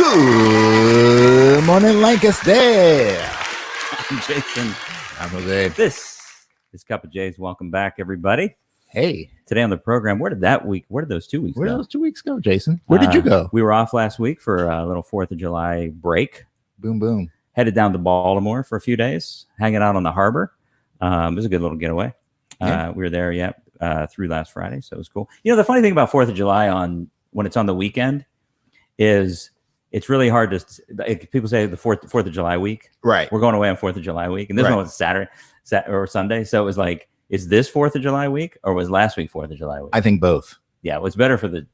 Good morning, Lancaster. I'm Jason. I'm Jose. This is CUPPA J's. Welcome back, everybody. Hey, Today on the program, where did those 2 weeks where go? did those 2 weeks go, Jason? Where did you go? We were off last week for a little 4th of July break. Boom, boom. Headed down to Baltimore for a few days, hanging out on the harbor. It was a good little getaway. Yeah. We were there, through last Friday, so it was cool. You know, the funny thing about 4th of July when it's on the weekend is it's really hard to. People say the 4th of July week. Right. We're going away on 4th of July week, and this one was Saturday or Sunday, so it was like, is this 4th of July week or was last week 4th of July week? I think both. Yeah, well, it's better for the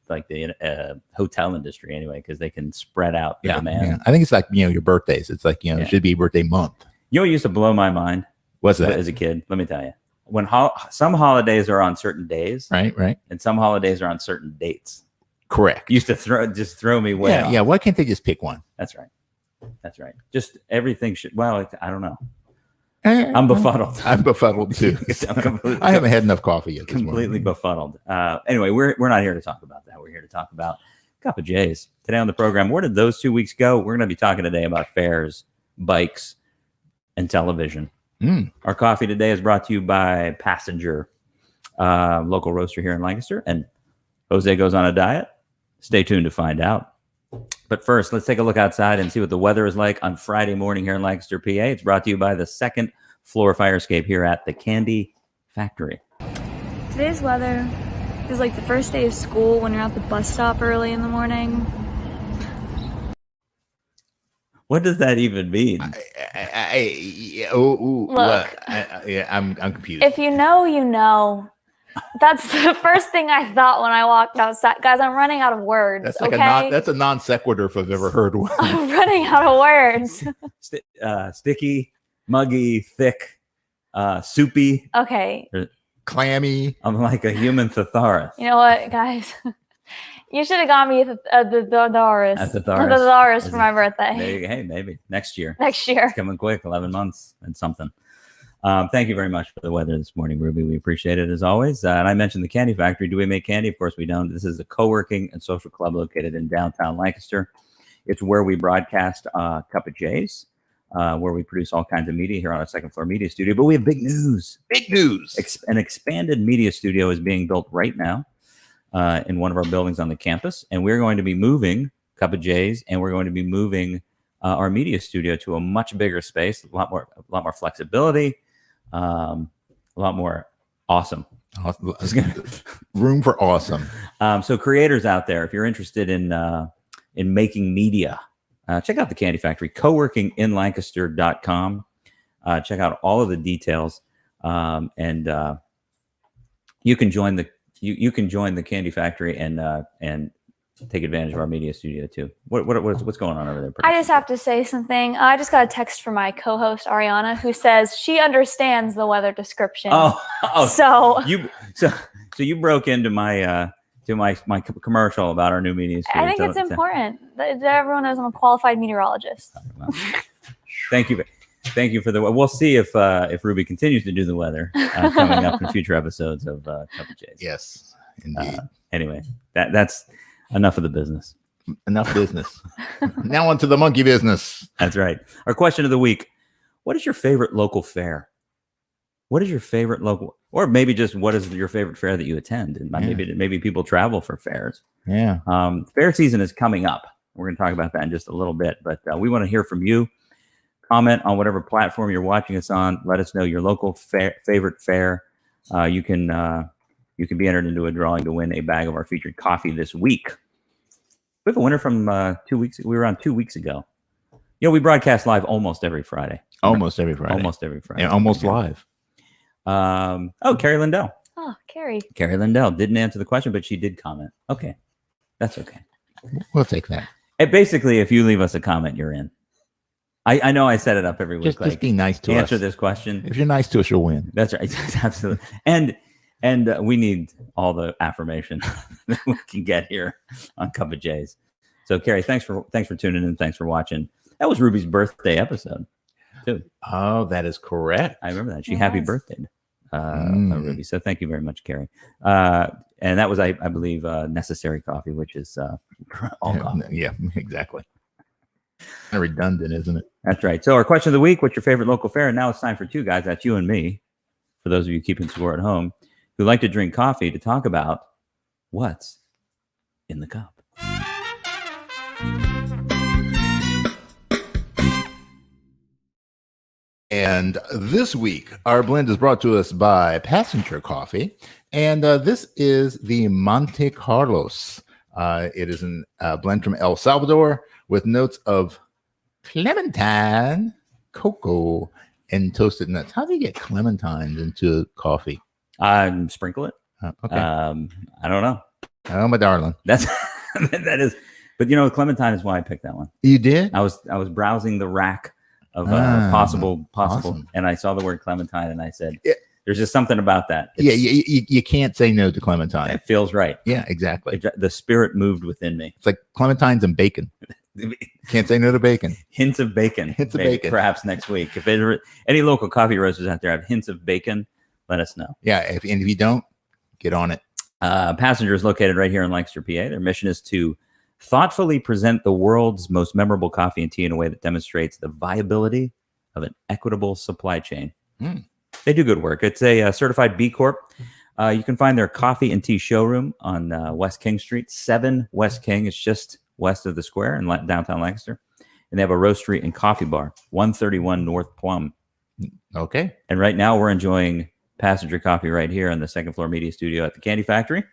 hotel industry anyway, because they can spread out the demand. Yeah. I think it's like, your birthdays. It's like, it should be birthday month. You know what used to blow my mind? What's that? As a kid, let me tell you. When some holidays are on certain days, Right. and some holidays are on certain dates. Correct. Used to throw me way off. Yeah. Why can't they just pick one? That's right. Just everything should. Well, I don't know. I'm befuddled. I'm befuddled too. I haven't had enough coffee yet. Completely befuddled. Anyway, we're not here to talk about that. We're here to talk about CUPPA J's. Today on the program, where did those 2 weeks go? We're going to be talking today about fairs, bikes, and television. Our coffee today is brought to you by Passenger, local roaster here in Lancaster. And Jose goes on a diet. Stay tuned to find out. But first, let's take a look outside and see what the weather is like on Friday morning here in Lancaster, PA. It's brought to you by the second floor fire escape here at the Candy Factory. Today's weather is like the first day of school when you're at the bus stop early in the morning. What does that even mean? I'm confused. If you know, you know. That's the first thing I thought when I walked outside. Guys, I'm running out of words. That's like okay? that's a non sequitur if I've ever heard one. I'm running out of words. Sticky, muggy, thick, soupy. Okay. Clammy. I'm like a human thesaurus. You know what, guys? You should have got me the thesaurus for my birthday. Hey, maybe next year. Next year. It's coming quick, 11 months and something. Thank you very much for the weather this morning, Ruby. We appreciate it as always. And I mentioned the Candy Factory. Do we make candy? Of course we don't. This is a co-working and social club located in downtown Lancaster. It's where we broadcast CUPPA J's, where we produce all kinds of media here on our second floor media studio. But we have big news. Big news. An expanded media studio is being built right now in one of our buildings on the campus. And we're going to be moving CUPPA J's, and we're going to be moving our media studio to a much bigger space, a lot more flexibility. A lot more awesome. Room for awesome. So creators out there, if you're interested in making media, check out the Candy Factory, coworkinginlancaster.com. Check out all of the details, and you can join the Candy Factory and take advantage of our media studio too. What's going on over there? I just have to say something. I just got a text from my co-host Ariana, who says she understands the weather description. So you broke into my commercial about our new media studio. I think it's important that everyone knows I'm a qualified meteorologist. Well, thank you for the. We'll see if Ruby continues to do the weather coming up in future episodes of CUPPA J's. Yes, indeed. Anyway, that's. Enough of the business. Enough business. Now on to the monkey business. That's right. Our question of the week. What is your favorite local fair? What is your favorite local, or maybe just what is your favorite fair that you attend? And maybe people travel for fairs. Yeah. Fair season is coming up. We're going to talk about that in just a little bit, but we want to hear from you. Comment on whatever platform you're watching us on. Let us know your local favorite fair. You can be entered into a drawing to win a bag of our featured coffee this week. We have a winner from 2 weeks. We were on 2 weeks ago. We broadcast live almost every Friday. Almost every Friday. Yeah, almost live. Carrie Lindell. Oh, Carrie. Carrie Lindell didn't answer the question, but she did comment. Okay. That's okay. We'll take that. And basically, if you leave us a comment, you're in. I know I set it up every week. Just be nice to us. Answer this question. If you're nice to us, you'll win. That's right. Absolutely. And we need all the affirmation that we can get here on CUPPA J's. So, Carrie, thanks for tuning in. Thanks for watching. That was Ruby's birthday episode, too. Oh, that is correct. I remember that. Happy birthday, Ruby. So thank you very much, Carrie. And that was, I believe, Necessary Coffee, which is all coffee. Yeah, exactly. Kind of redundant, isn't it? That's right. So our question of the week, what's your favorite local fair? And now it's time for two guys, that's you and me, for those of you keeping score at home, who like to drink coffee, to talk about what's in the cup. And this week, our blend is brought to us by Passenger Coffee. And this is the MONTECARLOS. It is a blend from El Salvador with notes of clementine, cocoa, and toasted nuts. How do you get clementines into coffee? Sprinkle it. Okay. I don't know. Oh, my darling. That is. But clementine is why I picked that one. You did? I was browsing the rack of possible, awesome. and I saw the word clementine, and I said, "There's just something about that." You can't say no to clementine. It feels right. Yeah, exactly. The spirit moved within me. It's like clementines and bacon. Can't say no to bacon. Hints of bacon. Perhaps next week. If any local coffee roasters out there have hints of bacon, let us know. Yeah, if you don't, get on it. Passenger is located right here in Lancaster, PA. Their mission is to thoughtfully present the world's most memorable coffee and tea in a way that demonstrates the viability of an equitable supply chain. They do good work. It's a certified B Corp. You can find their coffee and tea showroom on West King Street, 7 West King. It's just west of the square in downtown Lancaster. And they have a roastery and coffee bar, 131 North Plum. Okay. And right now we're enjoying Passenger Coffee right here in the second floor media studio at the Candy Factory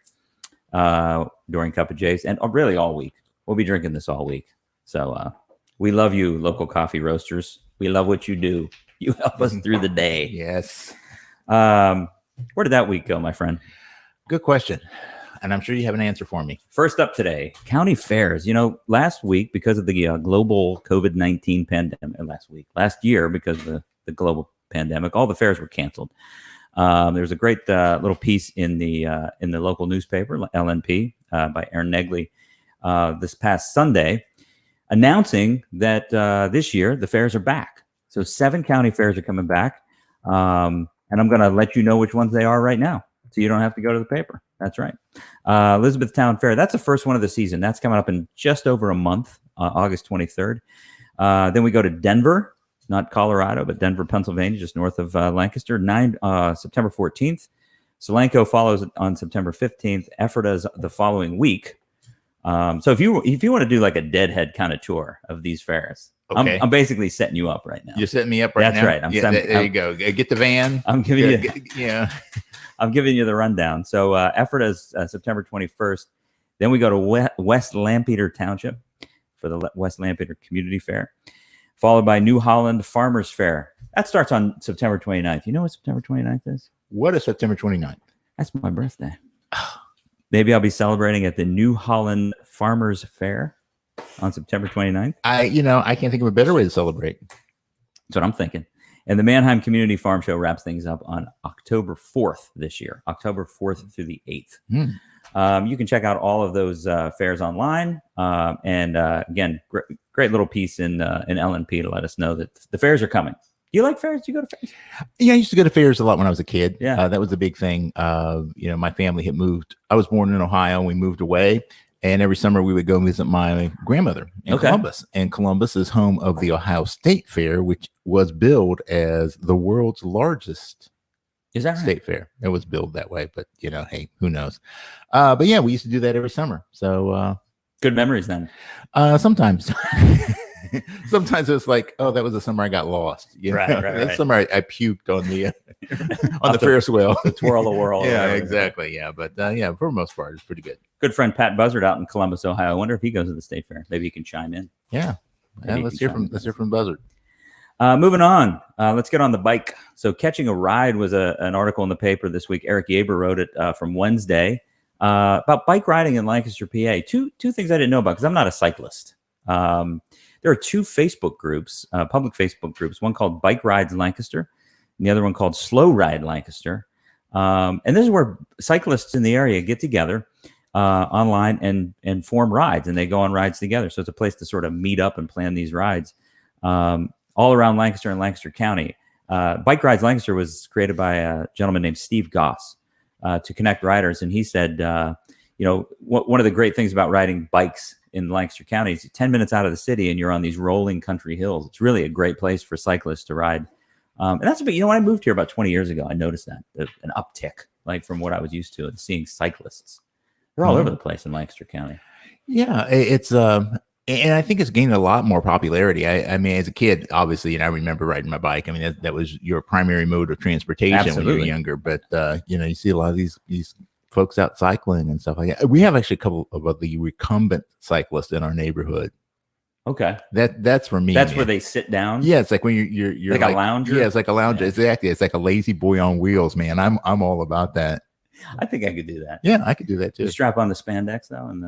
during CUPPA J's, and really all week. We'll be drinking this all week. So we love you, local coffee roasters. We love what you do. You help us through the day. Yes. Where did that week go, my friend? Good question. And I'm sure you have an answer for me. First up today, county fairs. Last week, because of the global COVID-19 pandemic, last year, because of the global pandemic, all the fairs were canceled. There was a great little piece in the local newspaper, LNP, by Aaron Negley this past Sunday, announcing that this year the fairs are back. So 7 county fairs are coming back, and I'm going to let you know which ones they are right now, so you don't have to go to the paper. That's right. Elizabethtown Fair, that's the first one of the season. That's coming up in just over a month, August 23rd. Then we go to Denver. Not Colorado, but Denver, Pennsylvania, just north of Lancaster, September 14th. Solanco follows on September 15th. Ephrata is the following week. So if you want to do like a deadhead kind of tour of these fairs, okay. I'm basically setting you up right now. You're setting me up right now? That's right. There you go. Get the van. I'm giving you I'm giving you the rundown. So Ephrata is September 21st. Then we go to West Lampeter Township for the West Lampeter Community Fair, followed by New Holland Farmers Fair. That starts on September 29th. You know what September 29th is? What is September 29th? That's my birthday. Maybe I'll be celebrating at the New Holland Farmers Fair on September 29th. I can't think of a better way to celebrate. That's what I'm thinking. And the Manheim Community Farm Show wraps things up on October 4th this year, October 4th through the 8th. You can check out all of those fairs online. And again, great little piece in LNP to let us know that the fairs are coming. Do you like fairs? Do you go to fairs? Yeah, I used to go to fairs a lot when I was a kid. Yeah. That was the big thing. My family had moved. I was born in Ohio and we moved away. And every summer we would go visit my grandmother in Columbus. And Columbus is home of the Ohio State Fair, which was billed as the world's largest state fair. It was billed that way, but hey, who knows? But yeah, we used to do that every summer. So good memories then. Sometimes. Sometimes it's like, oh, that was the summer I got lost. Right. That summer I puked on the on the Ferris wheel. The twirl the whirl. Yeah, exactly. Yeah, but for the most part, it's pretty good. Good friend Pat Buzzard out in Columbus, Ohio. I wonder if he goes to the state fair. Maybe he can chime in. Yeah. Let's hear from Buzzard. Moving on, let's get on the bike. So catching a ride was an article in the paper this week. Eric Yaber wrote it from Wednesday about bike riding in Lancaster, PA. Two things I didn't know about because I'm not a cyclist. There are 2 Facebook groups, public Facebook groups, one called Bike Rides Lancaster and the other one called Slow Ride Lancaster. And this is where cyclists in the area get together online and form rides, and they go on rides together. So it's a place to sort of meet up and plan these rides all around Lancaster and Lancaster County. Bike Rides Lancaster was created by a gentleman named Steve Goss to connect riders. And he said, one of the great things about riding bikes in Lancaster County. It's 10 minutes out of the city, and you're on these rolling country hills. It's really a great place for cyclists to ride. And that's a bit, when I moved here about 20 years ago, I noticed that an uptick, like from what I was used to, and seeing cyclists. They're all over the place in Lancaster County. Yeah, it's and I think it's gained a lot more popularity. I mean, as a kid, obviously, I remember riding my bike. I mean, that was your primary mode of transportation when you were younger. But you see a lot of these folks out cycling and stuff like that. We have actually a couple of the recumbent cyclists in our neighborhood. Okay, that's for me. That's where they sit down. Yeah, it's like when you're like a lounger. Yeah, it's like a lounger. Yeah. Exactly. It's like a lazy boy on wheels, man. I'm all about that. I think I could do that. Yeah, I could do that too. You strap on the spandex though, and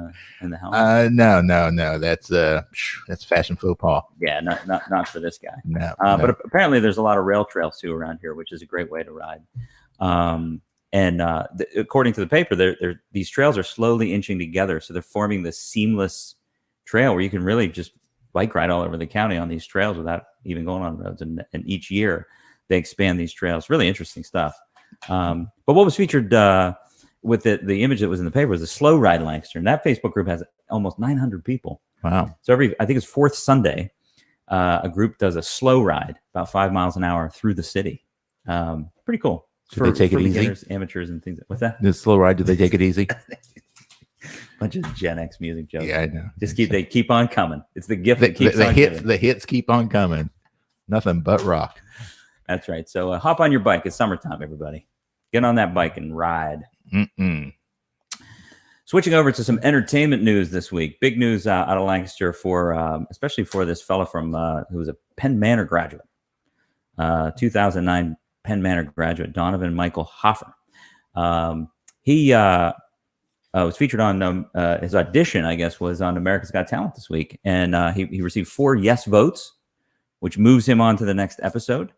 the helmet. No. That's fashion faux pas. Yeah, not for this guy. No. But apparently there's a lot of rail trails too around here, which is a great way to ride. According to the paper, these trails are slowly inching together, so they're forming this seamless trail where you can really just bike ride all over the county on these trails without even going on roads. And each year they expand these trails. Really interesting stuff. But what was featured with the image that was in the paper was the Slow Ride Lancaster, and that Facebook group has almost 900 people. Wow! So I think it's fourth Sunday, a group does a slow ride about 5 miles an hour through the city. Pretty cool. So they take it easy, amateurs, and things. What's that? The slow ride. Do they take it easy? Bunch of Gen X music jokes. Yeah, I know. They keep on coming. It's the gift that keeps on giving. The hits keep on coming. Nothing but rock. That's right. So hop on your bike. It's summertime, everybody. Get on that bike and ride. Switching over to some entertainment news this week. Big news out of Lancaster especially for this fella from who was a Penn Manor graduate, 2009 Penn Manor graduate, Donovan Michael Hoffer. He was featured on his audition, I guess, was on America's Got Talent this week, and he received 4 yes votes, which moves him on to the next episode.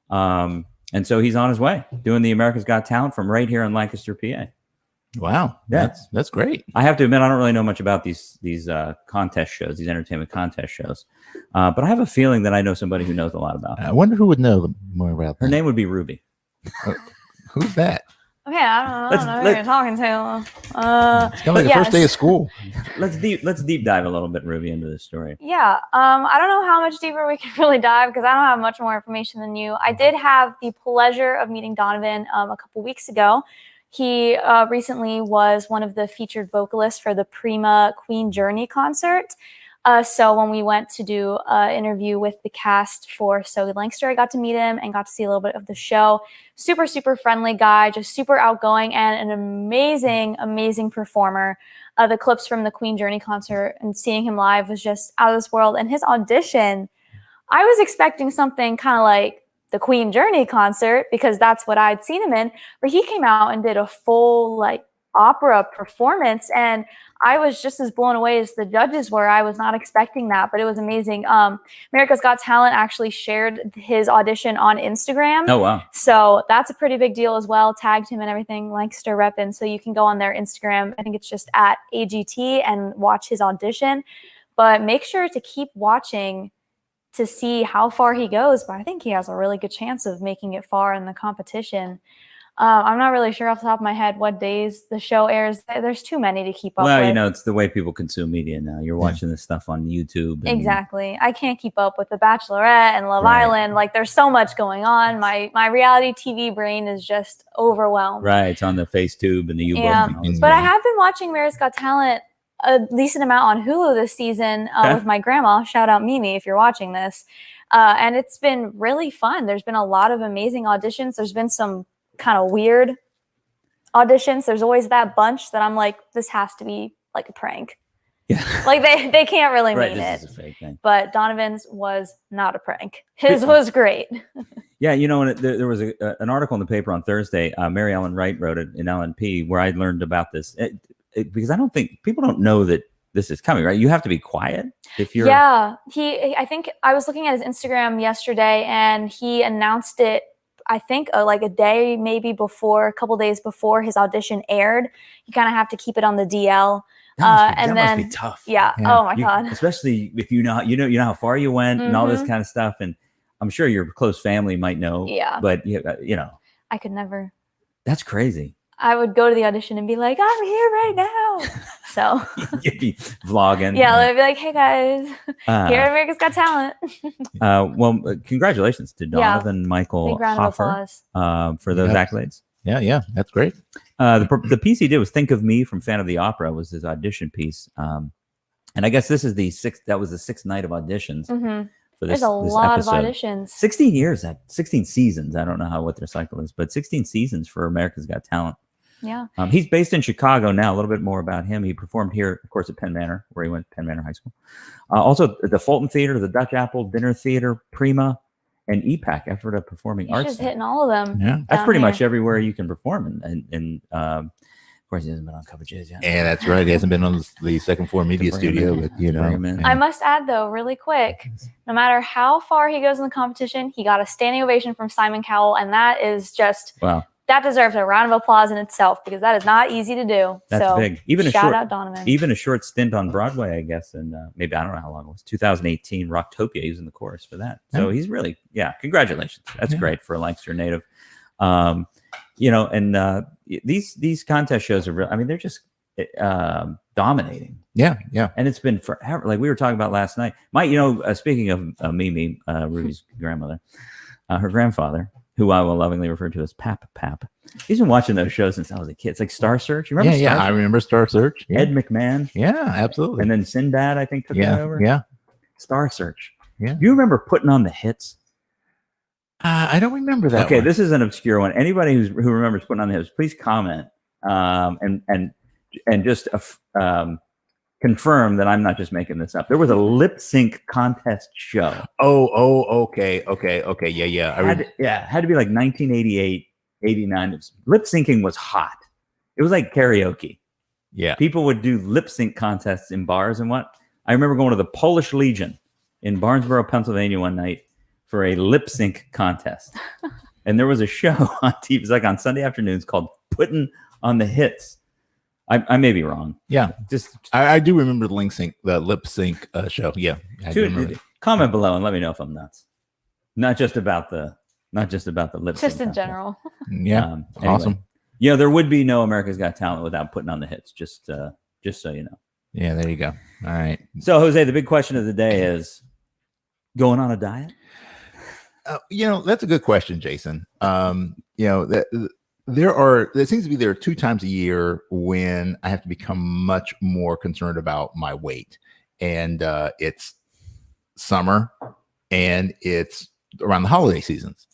And so he's on his way doing the America's Got Talent from right here in Lancaster, PA. Wow. Yeah. That's great. I have to admit, I don't really know much about these contest shows, these entertainment contest shows. But I have a feeling that I know somebody who knows a lot about them. I wonder who would know more about that. Her name would be Ruby. Who's that? Okay, I don't know who you're talking to. It's kind of like the first day of school. Let's deep dive a little bit, Ruby, into this story. Yeah, I don't know how much deeper we can really dive because I don't have much more information than you. I did have the pleasure of meeting Donovan a couple weeks ago. He recently was one of the featured vocalists for the Prima Queen Journey concert. So when we went to do an interview with the cast for So Good Lancaster, I got to meet him and got to see a little bit of the show. Super, super friendly guy, just super outgoing and an amazing, amazing performer. The clips from the Queen Journey concert and seeing him live was just out of this world. And his audition, I was expecting something kind of like the Queen Journey concert because that's what I'd seen him in, where he came out and did a full opera performance, and I was just as blown away as the judges were. I was not expecting that, but it was amazing. America's Got Talent actually shared his audition on Instagram. Oh, wow. So that's a pretty big deal as well. Tagged him and everything, Lancaster reppin'. So you can go on their Instagram. I think it's just at AGT and watch his audition. But make sure to keep watching to see how far he goes. But I think he has a really good chance of making it far in the competition. I'm not really sure off the top of my head what days the show airs. There's too many to keep up with. Well, it's the way people consume media now. You're watching this stuff on YouTube. Exactly. I can't keep up with The Bachelorette and Love Island. There's so much going on. My reality TV brain is just overwhelmed. Right. It's on the FaceTube and the U-Book. Yeah. But I have been watching America's Got Talent a decent amount on Hulu this season with my grandma. Shout out Mimi if you're watching this. And it's been really fun. There's been a lot of amazing auditions. There's been some kind of weird auditions. There's always that bunch that I'm like, this has to be like a prank. Yeah. They can't really mean this it. Is a fake thing. But Donovan's was not a prank. His was great. Yeah, and there was an article in the paper on Thursday. Mary Ellen Wright wrote it in LNP where I learned about this because I don't think people don't know that this is coming, right? You have to be quiet if you're. Yeah, I think I was looking at his Instagram yesterday and he announced it. I think a day maybe before, a couple days before his audition aired. You kind of have to keep it on the DL. That must be tough. Yeah. Oh my God. Especially if you know how far you went and all this kind of stuff. And I'm sure your close family might know. Yeah. But I could never. That's crazy. I would go to the audition and be like, I'm here right now. So you'd be vlogging. Yeah, I'd be like, hey guys, here at America's Got Talent. Well, congratulations to Donovan, Michael, Big round of Hoffer, applause. for those accolades. Yeah, that's great. The piece he did was "Think of Me" from Phantom of the Opera was his audition piece, and I guess this is the sixth. That was the sixth night of auditions. For this, There's a lot episode. of auditions. 16 years, 16 seasons. I don't know what their cycle is, but 16 seasons for America's Got Talent. Yeah. He's based in Chicago now. A little bit more about him. He performed here, of course, at Penn Manor, where he went to Penn Manor High School. Also, the Fulton Theater, the Dutch Apple Dinner Theater, Prima, and EPAC, Ephrata Performing Arts. He's just hitting all of them. Yeah. That's pretty much everywhere you can perform. And of course, he hasn't been on CUPPA J yet. Yeah, that's right. He hasn't been on the second floor media studio, but I must add, though, really quick, no matter how far he goes in the competition, he got a standing ovation from Simon Cowell, and that is just that deserves a round of applause in itself because that is not easy to do. That's big. Even shout out Donovan. Even a short stint on Broadway, I guess, and maybe I don't know how long it was. 2018, Rocktopia. He was in the chorus for that. So he's really, congratulations. That's great for a Lancaster native. And these contest shows are real. I mean, they're just dominating. Yeah. And it's been forever. Like we were talking about last night. Speaking of Mimi, Ruby's grandmother, her grandfather, who I will lovingly refer to as Pap. He's been watching those shows since I was a kid. It's like Star Search. You remember? I remember Star Search. Yeah. Ed McMahon. Yeah, absolutely. And then Sinbad, I think, took that over. Yeah. Star Search. Yeah. Do you remember Putting on the Hits? I don't remember that. Okay, this is an obscure one. Anybody who remembers Putting on the Hits, please comment and just confirm that I'm not just making this up. There was a lip sync contest show. Okay. Yeah. Had to be like 1988, 89. Lip syncing was hot. It was like karaoke. Yeah. People would do lip sync contests in bars and what. I remember going to the Polish Legion in Barnesboro, Pennsylvania one night for a lip sync contest. And there was a show on TV. It was like on Sunday afternoons called Putting on the Hits. I may be wrong. Yeah. I do remember the lip sync show. Yeah. Comment below and let me know if I'm nuts. Not just about the lip sync. Just in general. Yeah. Anyway. Awesome. There would be no America's Got Talent without Putting on the Hits. Just so you know. Yeah, there you go. All right. So Jose, the big question of the day is going on a diet? That's a good question, Jason. There seems to be 2 times a year when I have to become much more concerned about my weight, and it's summer and it's around the holiday seasons,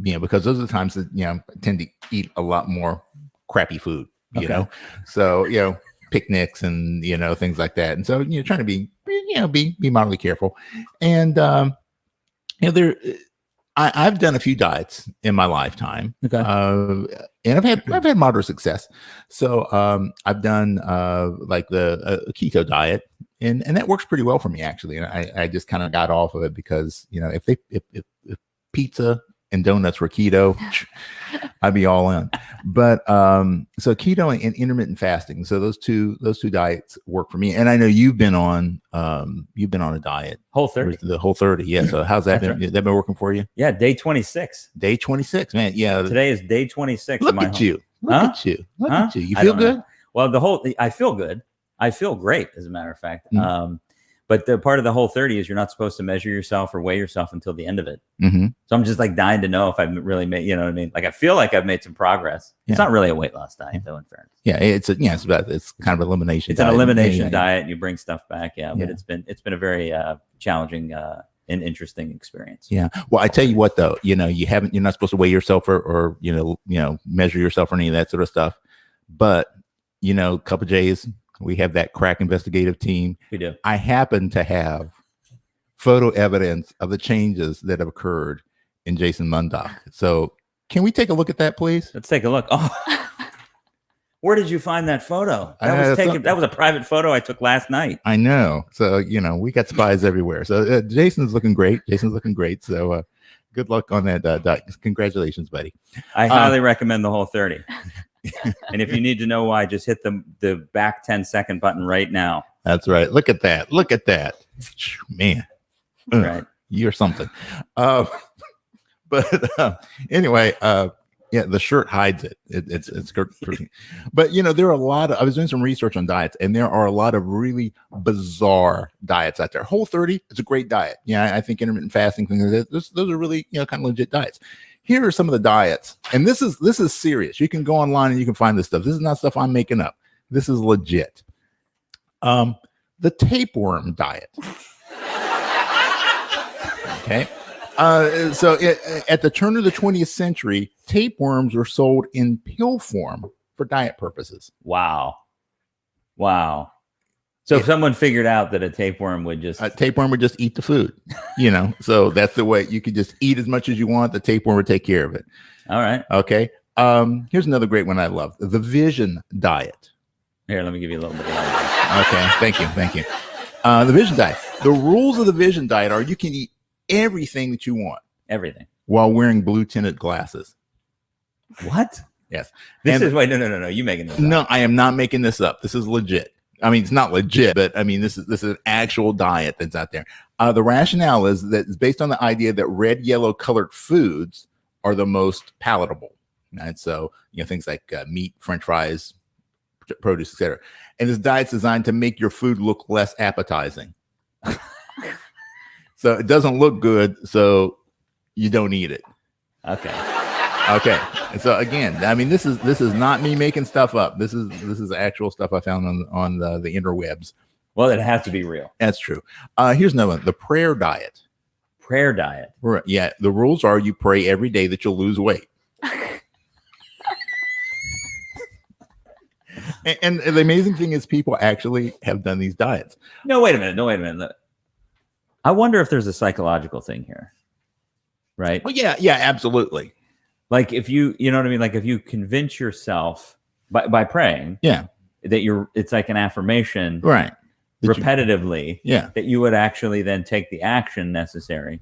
because those are the times that I tend to eat a lot more crappy food, so picnics and things like that, and so trying to be moderately careful, and I've done a few diets in my lifetime, and I've had moderate success. So I've done like the keto diet, and that works pretty well for me actually. And I just kind of got off of it because if pizza and donuts were keto, I'd be all in. But so keto and intermittent fasting, so those two diets work for me. And I know you've been on a diet, Whole30, the Whole30. Yeah. So how's that been? That been working for you? Yeah, day 26. Day 26, man. Yeah. Today is day 26. Look at you. Look at you. You feel good? Well, I feel good. I feel great, as a matter of fact. Mm-hmm. But the part of the Whole30 is you're not supposed to measure yourself or weigh yourself until the end of it. Mm-hmm. So I'm just like dying to know if I've really made, you know what I mean? Like I feel like I've made some progress. It's not really a weight loss diet, though, in fairness. Yeah, it's kind of elimination. It's an elimination diet. You bring stuff back, but it's been a very challenging and interesting experience. Yeah. Well, I tell you what, though, you're not supposed to weigh yourself or measure yourself or any of that sort of stuff. But CUPPA J's. We have that crack investigative team. We do. I happen to have photo evidence of the changes that have occurred in Jason Mundock. So can we take a look at that, please? Let's take a look. Oh, where did you find that photo? That was a private photo I took last night. I know. So, we got spies everywhere. So Jason's looking great. So good luck on that. Congratulations, buddy. I highly recommend the Whole30. And if you need to know why, just hit the back 10-second button right now. That's right. Look at that. Man. Right. You're something. But anyway, Yeah, the shirt hides it. It's but there are a lot of. I was doing some research on diets, and there are a lot of really bizarre diets out there. Whole30, it's a great diet. Yeah, I think intermittent fasting things. Those are really kind of legit diets. Here are some of the diets, and this is serious. You can go online and you can find this stuff. This is not stuff I'm making up. This is legit. The tapeworm diet. Okay. So at the turn of the 20th century, tapeworms were sold in pill form for diet purposes. Wow. So if someone figured out that a tapeworm would just eat the food, so that's the way you could just eat as much as you want. The tapeworm would take care of it. All right. Okay. Here's another great one I love. The vision diet. Here, let me give you a little bit of that. Okay. Thank you. The vision diet. The rules of the vision diet are you can eat everything that you want. Everything. While wearing blue tinted glasses. What? Yes. Wait, no. You making this up? No, I am not making this up. This is legit. I mean, it's not legit, but I mean, this is an actual diet that's out there. The rationale is that it's based on the idea that red, yellow colored foods are the most palatable. Right? So, things like meat, French fries, produce, etc. And this diet's designed to make your food look less appetizing. So it doesn't look good, so you don't eat it. Okay. And so again, I mean, this is not me making stuff up. This is actual stuff I found on the interwebs. Well, it has to be real. That's true. Here's another one: the prayer diet. Prayer diet. Right. Yeah. The rules are you pray every day that you'll lose weight. and the amazing thing is, people actually have done these diets. No, wait a minute. I wonder if there's a psychological thing here, right? Well, yeah, absolutely. Like if you know what I mean? Like if you convince yourself by praying, that it's like an affirmation, right? Repetitively, that you would actually then take the action necessary.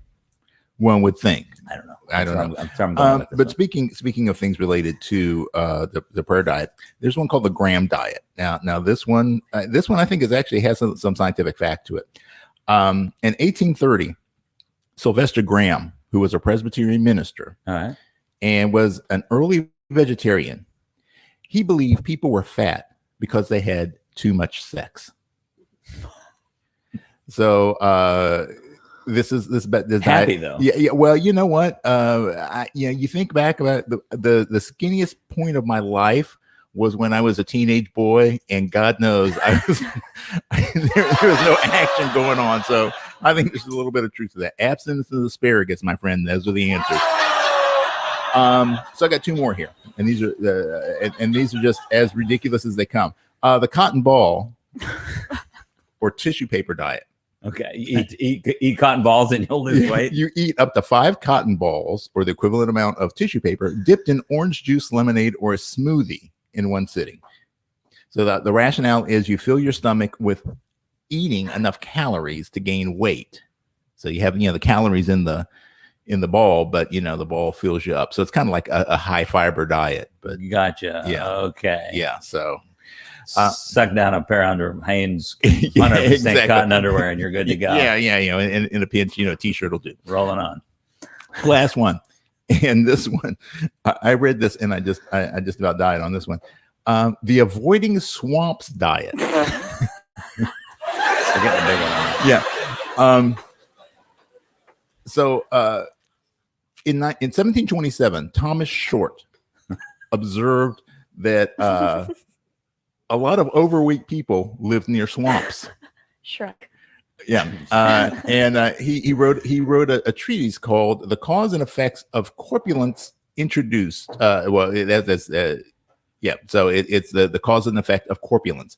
One would think. I don't know. I'm going but speaking of things related to the prayer diet, there's one called the Graham diet. Now this one I think is actually has some scientific fact to it. In 1830, Sylvester Graham, who was a Presbyterian minister and was an early vegetarian, he believed people were fat because they had too much sex. So this happy diet, though. Yeah. Well, you know what? You think back about the skinniest point of my life was when I was a teenage boy, and God knows there was no action going on. So I think there's a little bit of truth to that. Abstinence of asparagus, my friend. Those are the answers. So I got two more here, and these are just as ridiculous as they come. The cotton ball or tissue paper diet. Okay, eat cotton balls and you'll lose weight. You eat up to 5 cotton balls, or the equivalent amount of tissue paper, dipped in orange juice, lemonade, or a smoothie in one sitting. So the rationale is you fill your stomach with eating enough calories to gain weight. So you have the calories in the ball, but the ball fills you up. So it's kind of like a high fiber diet. But gotcha. Yeah. Okay. Yeah. So suck down a pair under Hanes 100% cotton underwear and you're good to go. Yeah. In a pinch, a t-shirt will do. Rolling on. Last one. And this one, I read this and I just about died on this one. The avoiding swamps diet. We're getting a big one on that. Yeah. So in 1727, Thomas Short observed that a lot of overweight people lived near swamps. Shrek. Yeah, and he wrote a treatise called "The Cause and Effects of Corpulence Introduced." So it's the cause and effect of corpulence.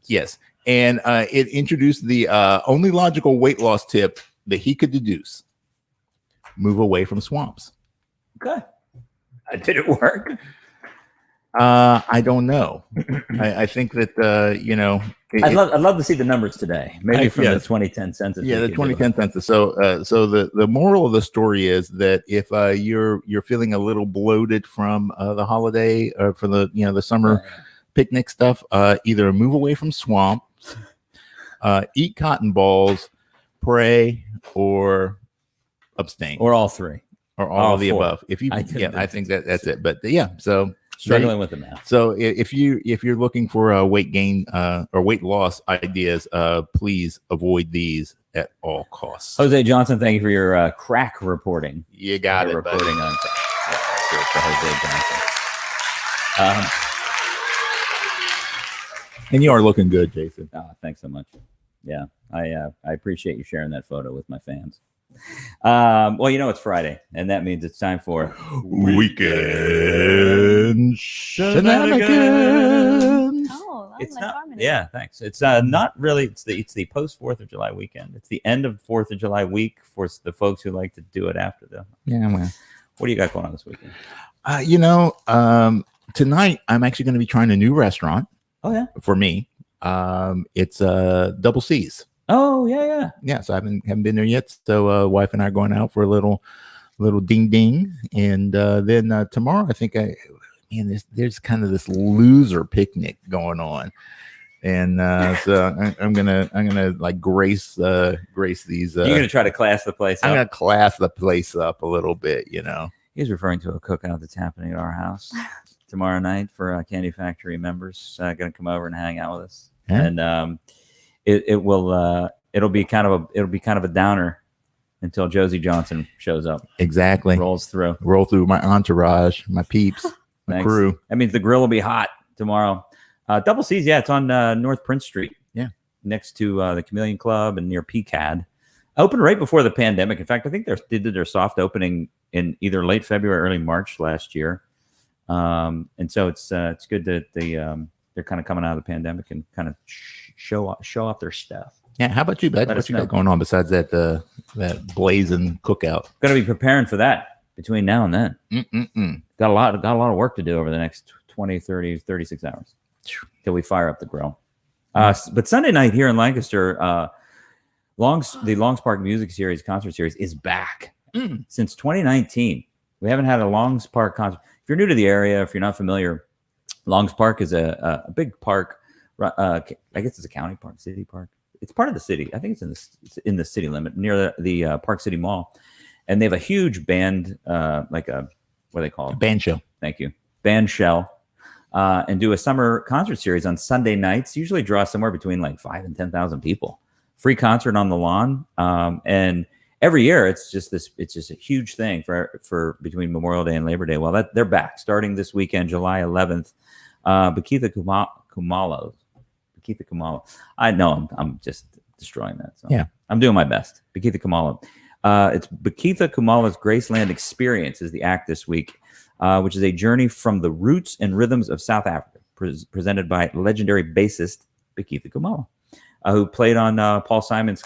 Yes, and it introduced the only logical weight loss tip that he could deduce: move away from swamps. Okay, did it work? I don't know. I think that I'd love to see the numbers today. Maybe from the 2010 census. Yeah, the 2010 census. So the moral of the story is that if you're feeling a little bloated from the holiday or for the summer picnic stuff, either move away from swamps, eat cotton balls, pray, or abstain, or all three. or all of the 4. above. If you, I think that's it. But yeah, so struggling with the math. So if you're looking for weight gain or weight loss ideas, please avoid these at all costs. Jose Johnson, thank you for your crack reporting. You got it. Reporting on for Jose Johnson. And you are looking good, Jason. Thanks so much. Yeah, I appreciate you sharing that photo with my fans. Well, it's Friday, and that means it's time for Weekend Shenanigans. Oh, it's nice not. harmony. Yeah, thanks. It's not really. It's the post 4th of July weekend. It's the end of 4th of July week for the folks who like to do it after them. Yeah, well. What do you got going on this weekend? Tonight I'm actually going to be trying a new restaurant. Oh yeah, for me, it's Double C's. Oh yeah. So I haven't been there yet. So wife and I are going out for a little ding ding, and then tomorrow I think there's kind of this loser picnic going on, and so I'm gonna like grace these. You're gonna try to class the place up. I'm gonna class the place up a little bit, He's referring to a cookout that's happening at our house tomorrow night for Candy Factory members. Going to come over and hang out with us, and it'll be kind of a downer until Josie Johnson shows up. Exactly, roll through my entourage, my peeps, my crew. That means the grill will be hot tomorrow. Double C's, it's on North Prince Street. Yeah, next to the Chameleon Club and near PCAD. Opened right before the pandemic. In fact, I think they did their soft opening in either late February or early March last year. And so it's good that they're kind of coming out of the pandemic and kind of show off their stuff. Yeah, how about you, bud? What you got going on besides that blazing cookout? Going to be preparing for that between now and then. Got a lot of work to do over the next 20, 30, 36 hours till we fire up the grill. But Sunday night here in Lancaster, the Longs Park Music Series concert series is back since 2019. We haven't had a Longs Park concert. If you're new to the area, if you're not familiar, Longs Park is a big park. I guess it's a county park, city park. It's part of the city. I think it's in the city limit near the Park City Mall, and they have a huge band, what do they call it? A band show. Thank you, band shell, and do a summer concert series on Sunday nights. Usually draw somewhere between like 5,000 and 10,000 people. Free concert on the lawn, and every year it's just a huge thing for between Memorial Day and Labor Day. Well, they're back starting this weekend, July 11th. Bakitha Kumalo. I know I'm just destroying that. So yeah, I'm doing my best. Bakitha Kumalo. It's Bakitha Kumalo's Graceland Experience is the act this week, which is a journey from the roots and rhythms of South Africa, presented by legendary bassist Bakitha Kumalo, who played on Paul Simon's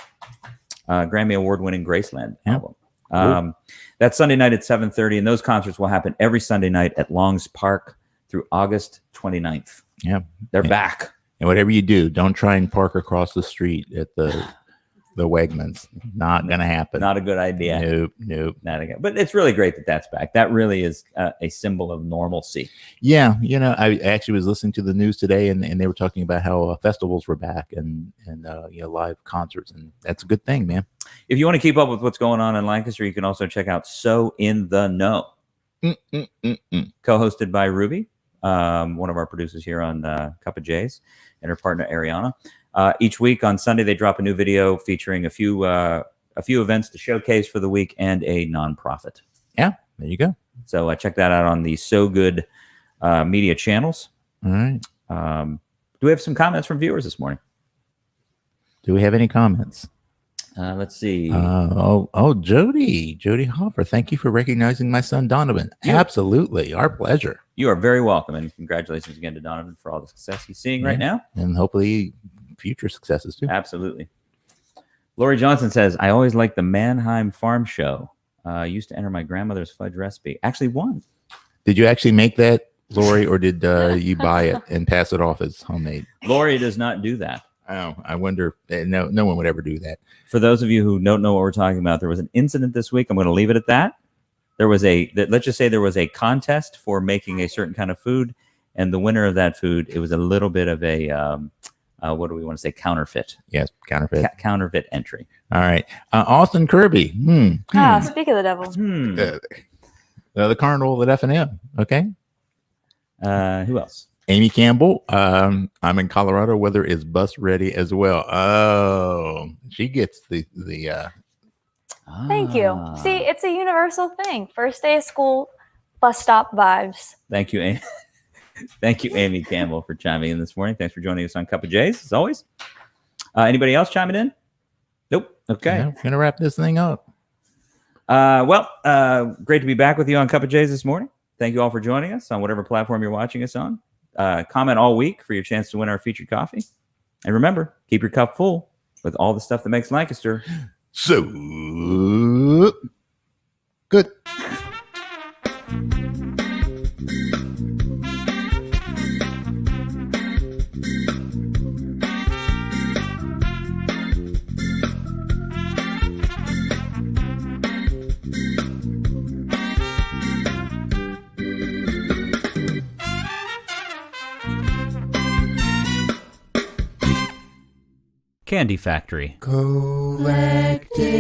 Grammy Award-winning Graceland album. Cool. That's Sunday night at 7:30, and those concerts will happen every Sunday night at Longs Park through August 29th. Yeah, they're back. And whatever you do, don't try and park across the street at the Wegmans. Not gonna happen. Not a good idea. Nope. Not again. But it's really great that that's back. That really is a symbol of normalcy. Yeah, I actually was listening to the news today, and they were talking about how festivals were back and live concerts, and that's a good thing, man. If you want to keep up with what's going on in Lancaster, you can also check out So in the Know, co-hosted by Ruby, one of our producers here on CUPPA J's, and her partner Ariana. Each week on Sunday, they drop a new video featuring a few events to showcase for the week and a nonprofit. Yeah, there you go. So check that out on the So Good media channels. All right. Do we have some comments from viewers this morning? Do we have any comments? Let's see. Jody Hoffer, thank you for recognizing my son Donovan. Absolutely, our pleasure. You are very welcome, and congratulations again to Donovan for all the success he's seeing right now, and hopefully future successes too. Absolutely. Lori Johnson says, "I always liked the Manheim Farm Show. Used to enter my grandmother's fudge recipe. Actually won." Did you actually make that, Lori, or did you buy it and pass it off as homemade? Lori does not do that. Oh, I wonder. No one would ever do that. For those of you who don't know what we're talking about, there was an incident this week. I'm going to leave it at that. Let's just say there was a contest for making a certain kind of food, and the winner of that food, it was a little bit of a what do we want to say? Counterfeit. Yes, counterfeit. Counterfeit entry. All right. Austin Kirby. Speak of the devil. The Carnival at F&M. Okay. Who else? Amy Campbell. I'm in Colorado. Weather is bus ready as well. Oh, she gets the Thank you. See, it's a universal thing. First day of school, bus stop vibes. Thank you, Amy. Thank you, Amy Campbell, for chiming in this morning. Thanks for joining us on CUPPA J's, as always. Anybody else chiming in? Nope. Okay. Yeah, we're gonna wrap this thing up. Great to be back with you on CUPPA J's this morning. Thank you all for joining us on whatever platform you're watching us on. Comment all week for your chance to win our featured coffee. And remember, keep your cup full with all the stuff that makes Lancaster so good. Candy Factory. Collective.